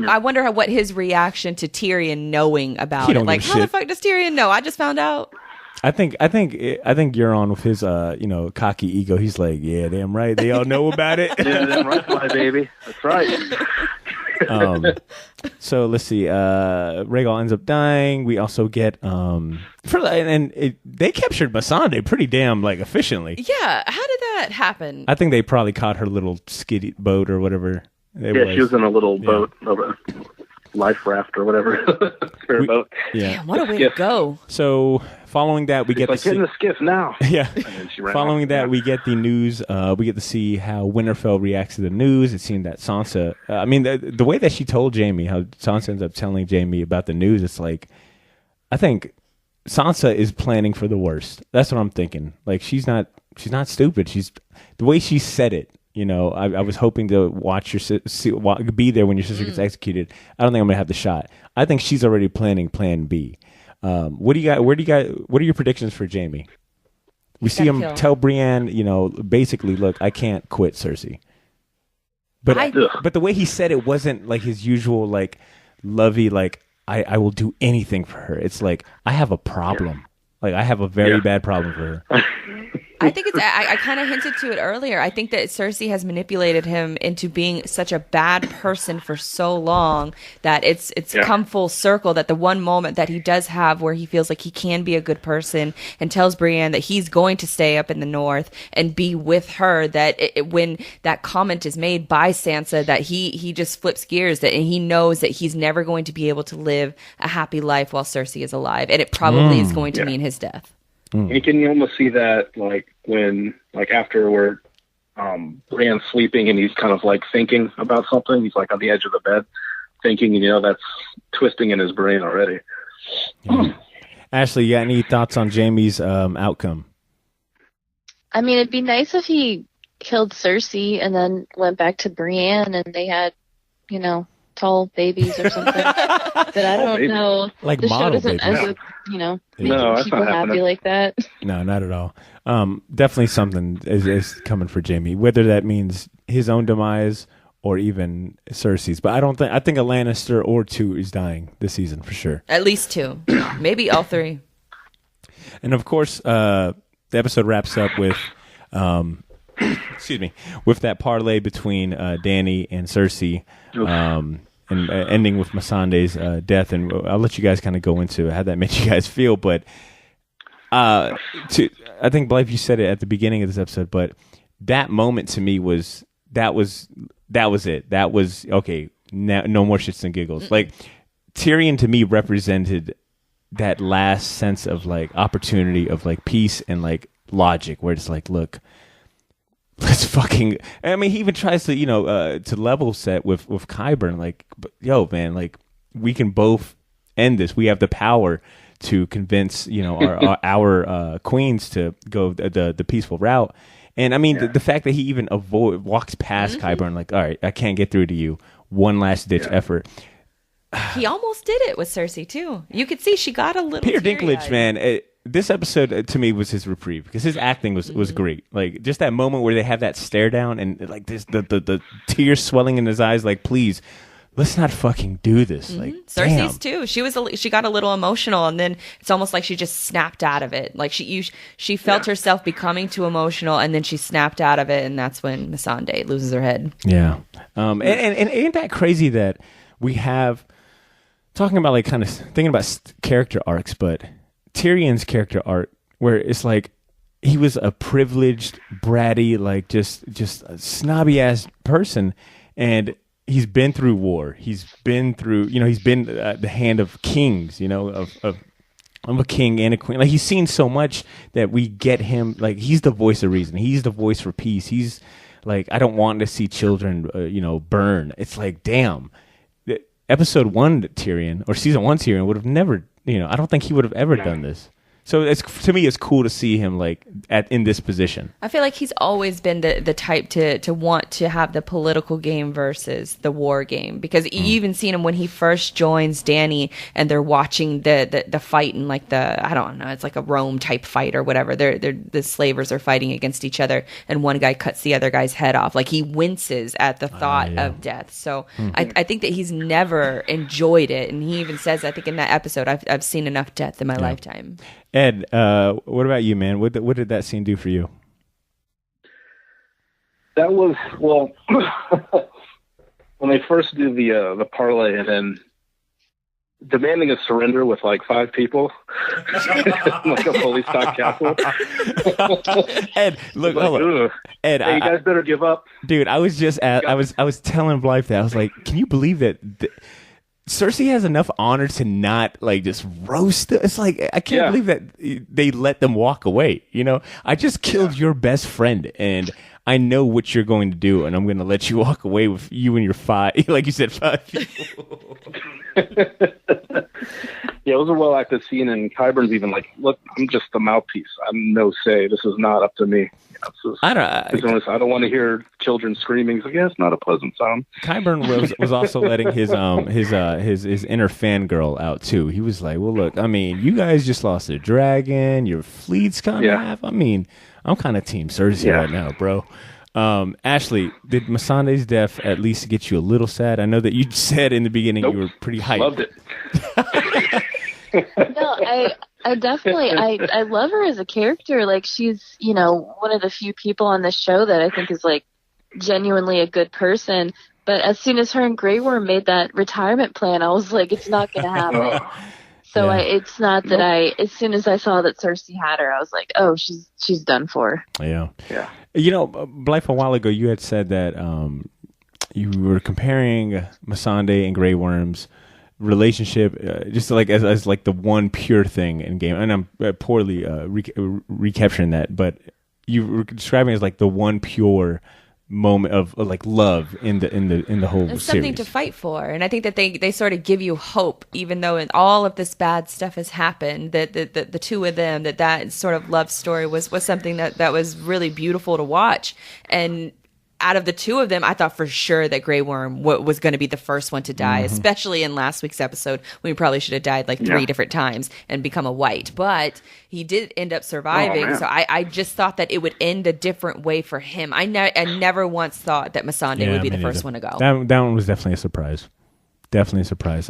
I wonder what his reaction to Tyrion knowing about it. Like, how the fuck does Tyrion know? I just found out. I think Euron with his cocky ego, he's like, yeah, damn right, they all know about it. Yeah, damn right, my baby. That's right. So let's see. Rhaegal ends up dying. We also get they captured Missandei pretty damn efficiently. Yeah, how did that happen? I think they probably caught her little skiddy boat or whatever. She was in a little boat, a life raft or whatever. Spare boat. Yeah. Damn, what a way to go. So following that, we get to get in the skiff now. Yeah. Following that, we get the news. We get to see how Winterfell reacts to the news. It seemed that Sansa. The way that she told Jaime, how Sansa ends up telling Jaime about the news, it's like I think Sansa is planning for the worst. That's what I'm thinking. Like she's not stupid. She's the way she said it. You know, I was hoping to watch be there when your sister gets executed. I don't think I'm gonna have the shot. I think she's already planning Plan B. What do you got? What are your predictions for Jaime? We see him tell Brienne, you know, basically, look, I can't quit Cersei. But the way he said it wasn't like his usual, like, lovey, like, I will do anything for her. It's like, I have a problem. Like, I have a very bad problem for her. I think I kind of hinted to it earlier. I think that Cersei has manipulated him into being such a bad person for so long that it's come full circle, that the one moment that he does have where he feels like he can be a good person and tells Brienne that he's going to stay up in the north and be with her, that when that comment is made by Sansa, that he just flips gears, that and he knows that he's never going to be able to live a happy life while Cersei is alive, and it probably is going to mean his death. And can you almost see that, like, when, like, after where Brienne's sleeping and he's kind of, like, thinking about something. He's, like, on the edge of the bed thinking, and, you know, that's twisting in his brain already. Yeah. Ashley, you got any thoughts on Jaime's outcome? I mean, it'd be nice if he killed Cersei and then went back to Brienne and they had, you know, tall babies or something. But I don't know. Like the model show doesn't babies. end with, you know, No, making people happy like that. No, not at all. Definitely something is coming for Jaime, whether that means his own demise or even Cersei's. But I think a Lannister or two is dying this season for sure. At least 2, maybe all 3. And of course, the episode wraps up with, with that parlay between Dany and Cersei. And ending with Missandei's death, and I'll let you guys kind of go into how that made you guys feel. But I think, Blythe, you said it at the beginning of this episode, but that moment to me was it. That was okay. No more shits and giggles. Like Tyrion to me represented that last sense of like opportunity, of like peace and like logic, where it's like, look. Let's fucking. I mean, he even tries to, you know, to level set with Qyburn. Like, yo, man, like we can both end this. We have the power to convince, you know, our queens to go the peaceful route. And I mean, the fact that he even walks past Qyburn, like, all right, I can't get through to you. One last ditch effort. He almost did it with Cersei too. You could see she got a little. Peter Dinklage, man. This episode to me was his reprieve because his acting was great. Like just that moment where they have that stare down and like this the tears swelling in his eyes. Like, please, let's not fucking do this. Like Cersei's too. She got a little emotional, and then it's almost like she just snapped out of it. Like she felt herself becoming too emotional, and then she snapped out of it, and that's when Missandei loses her head. Yeah, and ain't that crazy that we have talking about like kind of thinking about character arcs, but Tyrion's character arc, where it's like he was a privileged, bratty, like just a snobby ass person, and he's been through war. He's been through, you know, he's been the hand of kings, you know, of a king and a queen. Like he's seen so much that we get him. Like he's the voice of reason. He's the voice for peace. He's like, I don't want to see children, you know, burn. It's like, damn. Episode 1 Tyrion or season 1 Tyrion would have never. You know, I don't think he would have ever done this. So to me, it's cool to see him like in this position. I feel like he's always been the type to want to have the political game versus the war game, because you even seen him when he first joins Dany and they're watching the fight in like I don't know, it's like a Rome type fight or whatever. The slavers are fighting against each other and one guy cuts the other guy's head off. Like he winces at the thought of death. So I think that he's never enjoyed it, and he even says, I think in that episode, I've seen enough death in my lifetime. Ed, what about you, man? What did that scene do for you? That was, well, when they first do the parlay and then demanding a surrender with like 5 people, like a fully stocked castle. Ed, look, hold on. Ed, hey, you guys better give up, dude. I was just I was telling Blythe that I was like, can you believe that? Cersei has enough honor to not like just roast them. It's like I can't believe that they let them walk away. You know, I just killed your best friend, and I know what you're going to do, and I'm going to let you walk away with you and your 5, like you said, 5 people. Yeah, it was a well acted scene, and Qyburn's even like, "Look, I'm just the mouthpiece. I'm no say. This is not up to me. I don't want to hear children screaming." So yeah, it's not a pleasant sound. Qyburn was also letting his inner fangirl out too. He was like, "Well, look, I mean, you guys just lost a dragon. Your fleet's kind of half. I mean, I'm kind of Team Cersei right now, bro." Ashley, did Missandei's death at least get you a little sad? I know that you said in the beginning you were pretty hyped. Loved it. No, I definitely I love her as a character. Like, she's, one of the few people on this show that I think is like genuinely a good person. But as soon as her and Grey Worm made that retirement plan, I was like, it's not going to happen. So it's not that as soon as I saw that Cersei had her, I was like, oh, she's done for. Yeah. Blythe, a while ago, you had said that you were comparing Missandei and Grey Worm's relationship just like as like the one pure thing in game. And I'm poorly recapturing that, but you were describing it as like the one pure moment of like love in the whole it's series. Something to fight for, and I think that they sort of give you hope, even though in all of this bad stuff has happened. That the two of them, that sort of love story was something that was really beautiful to watch. And out of the two of them, I thought for sure that Grey Worm was going to be the first one to die, especially in last week's episode when he probably should have died like 3 different times and become a white. But he did end up surviving, so I just thought that it would end a different way for him. I never once thought that Missandei would be the first one to go. That one was definitely a surprise.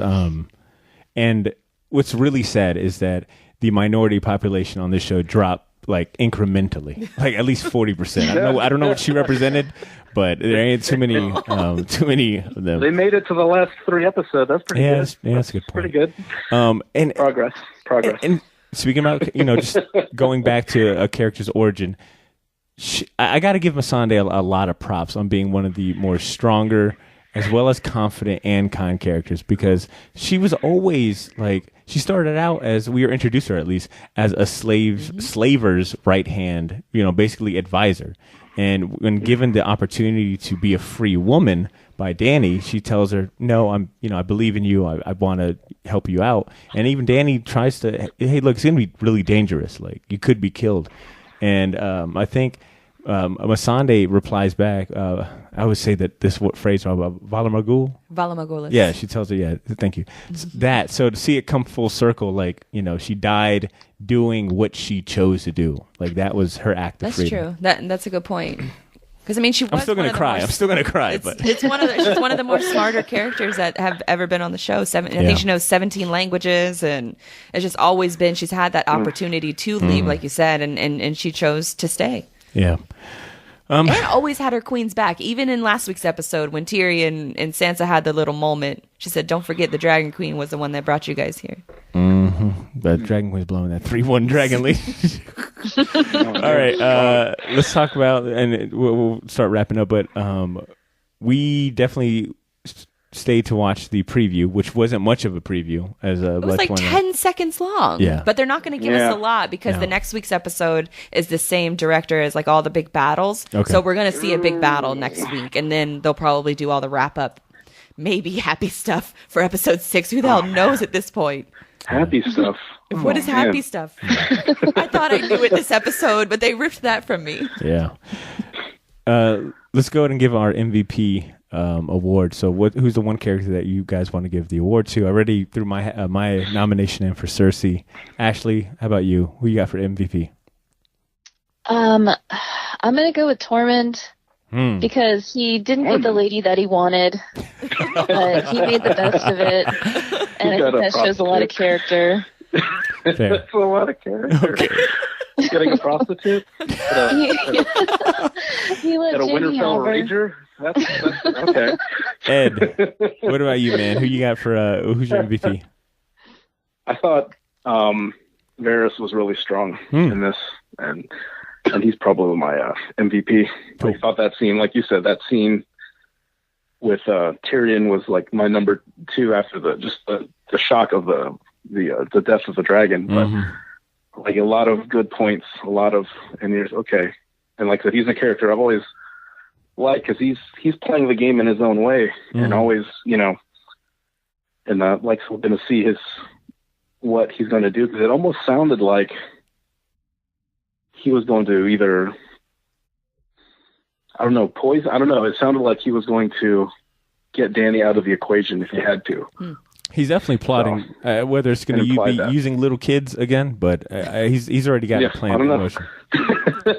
And what's really sad is that the minority population on this show dropped like incrementally, like at least 40%. I don't know what she represented, but there ain't too many of them. They made it to the last 3 episodes. That's pretty good. That's a good point. Pretty good. And progress. And speaking about just going back to a character's origin, I got to give Missandei a lot of props on being one of the more stronger, as well as confident and kind characters, because she was always like, she started out as, we were introduced to her at least, as a slaver's right hand, basically advisor. And when given the opportunity to be a free woman by Dany, she tells her, "No, I believe in you. I want to help you out." And even Dany tries to, "Hey, look, it's going to be really dangerous. Like, you could be killed." And I think Missandei replies back, I would say that this phrase about Valar Morghulis. Yeah, she tells her, thank you. So to see it come full circle, like, she died doing what she chose to do. Like, that was her act of freedom. That's true. That's a good point. Because she was. I'm still gonna cry. She's one of the more smarter characters that have ever been on the show. I think she knows 17 languages, and it's just always been. She's had that opportunity to leave, like you said, and she chose to stay. Yeah. And always had her queen's back. Even in last week's episode, when Tyrion and Sansa had the little moment, she said, "Don't forget the Dragon Queen was the one that brought you guys here." The Dragon Queen's blowing that 3-1 dragon lead. All right, let's talk about, and we'll start wrapping up, but we definitely stayed to watch the preview, which wasn't much of a preview. It was like 10 seconds long. Yeah. But they're not going to give us a lot, because the next week's episode is the same director as like all the big battles. Okay. So we're going to see a big battle next week, and then they'll probably do all the wrap up, maybe happy stuff for episode 6. Who the hell knows at this point? Happy stuff. What is happy stuff? I thought I knew it this episode, but they ripped that from me. Yeah. Let's go ahead and give our MVP award. So who's the one character that you guys want to give the award to? I already threw my my nomination in for Cersei. Ashley, how about you? Who you got for MVP? I'm going to go with Tormund. Because he didn't get the lady that he wanted, but he made the best of it, and I think that shows a lot of character. That's a lot of character. Okay. Getting a prostitute? He let at a Jamie Winterfell Halberd. Rager? That's okay. Ed, what about you, man? Who you got for who's your MVP? I thought Varys was really strong in this, and he's probably my MVP. Cool. I thought that scene, like you said, that scene with Tyrion was like my number 2 after the shock of the death of the dragon. But like a lot of good points, and you're okay. And like I said, he's a character I've always liked, because he's playing the game in his own way, and always, and like, so we're going to see what he's going to do, because it almost sounded like he was going to either, I don't know, poison. I don't know. It sounded like he was going to get Dany out of the equation if he had to. He's definitely plotting whether it's going to be using little kids again, but he's already got a plan in motion.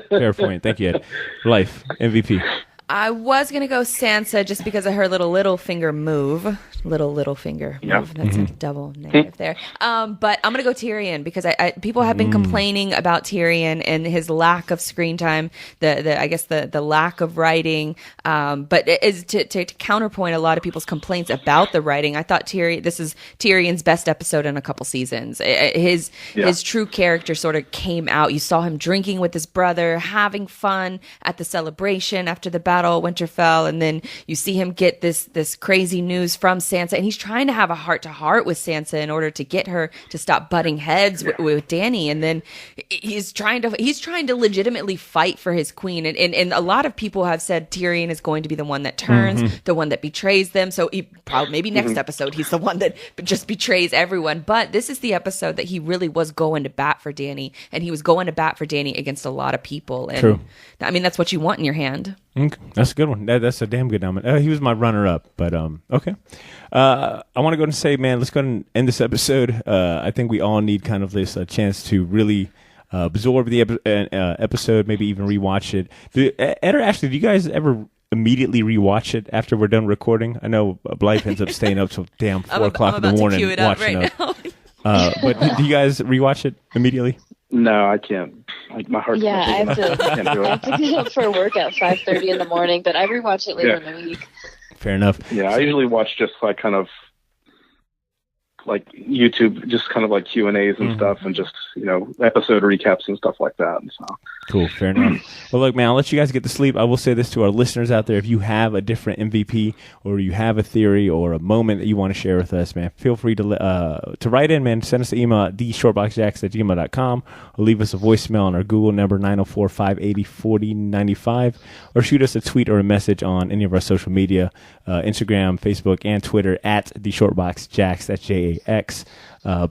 Fair point. Thank you, Ed. Life MVP. I was going to go Sansa just because of her little finger move. Little finger move. That's a double negative there. But I'm going to go Tyrion because people have been complaining about Tyrion and his lack of screen time, I guess the lack of writing. But it is to counterpoint a lot of people's complaints about the writing. I thought this is Tyrion's best episode in a couple seasons. His true character sort of came out. You saw him drinking with his brother, having fun at the celebration after the battle at Winterfell, and then you see him get this crazy news from Sansa, and he's trying to have a heart-to-heart with Sansa in order to get her to stop butting heads with Dany, and then he's trying to legitimately fight for his queen, and a lot of people have said Tyrion is going to be the one that turns, the one that betrays them. So maybe next episode he's the one that just betrays everyone. But this is the episode that he really was going to bat for Dany, and he was going to bat for Dany against a lot of people. And True. I mean, that's what you want in your hand. That's a good one. That's a damn good nomination. He was my runner-up, but okay. I want to go and say, man, let's go ahead and end this episode. I think we all need kind of this chance to really absorb the episode, maybe even rewatch it. Ed or Ashley, do you guys ever immediately rewatch it after we're done recording? I know Blythe ends up staying up till damn 4 o'clock in the morning watching it. But do you guys rewatch it immediately? No, I can't. My heart's I have to get up for work at 5:30 in the morning, but I rewatch it later in the week. Fair enough. Yeah, I usually watch just like kind of like YouTube, just kind of like Q&As and stuff, and just, episode recaps and stuff like that. So. Cool, fair enough. Well, look, man, I'll let you guys get to sleep. I will say this to our listeners out there. If you have a different MVP or you have a theory or a moment that you want to share with us, man, feel free to write in, man. Send us an email at theshortboxjacks@gmail.com or leave us a voicemail on our Google number 904-580-4095 or shoot us a tweet or a message on any of our social media, Instagram, Facebook, and Twitter at theshortboxjacks. That's JAX.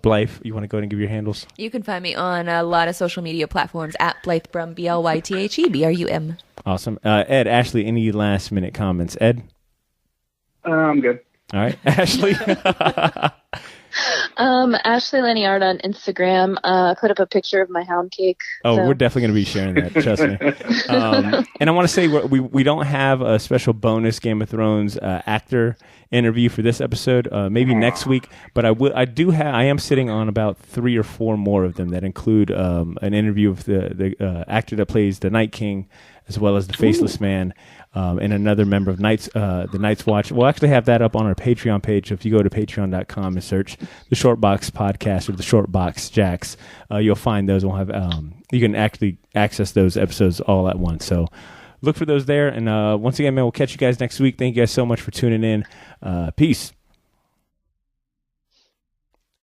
Blythe, you want to go ahead and give your handles? You can find me on a lot of social media platforms at Blythebrum, BLYTHEBRUM. Awesome. Ed, Ashley, any last minute comments? Ed? I'm good. All right. Ashley? Ashley Lanyard on Instagram. Put up a picture of my hound cake. Oh, we're definitely going to be sharing that. Trust me. And I want to say we don't have a special bonus Game of Thrones actor interview for this episode. Maybe next week, but I am sitting on about 3 or 4 more of them that include an interview of the actor that plays the Night King, as well as the Faceless Man. And another member of the Night's Watch. We'll actually have that up on our Patreon page. So if you go to patreon.com and search the Shortbox Podcast or the Shortbox Jacks, you'll find those. We'll have you can actually access those episodes all at once. So look for those there. And once again, man, we'll catch you guys next week. Thank you guys so much for tuning in. Peace.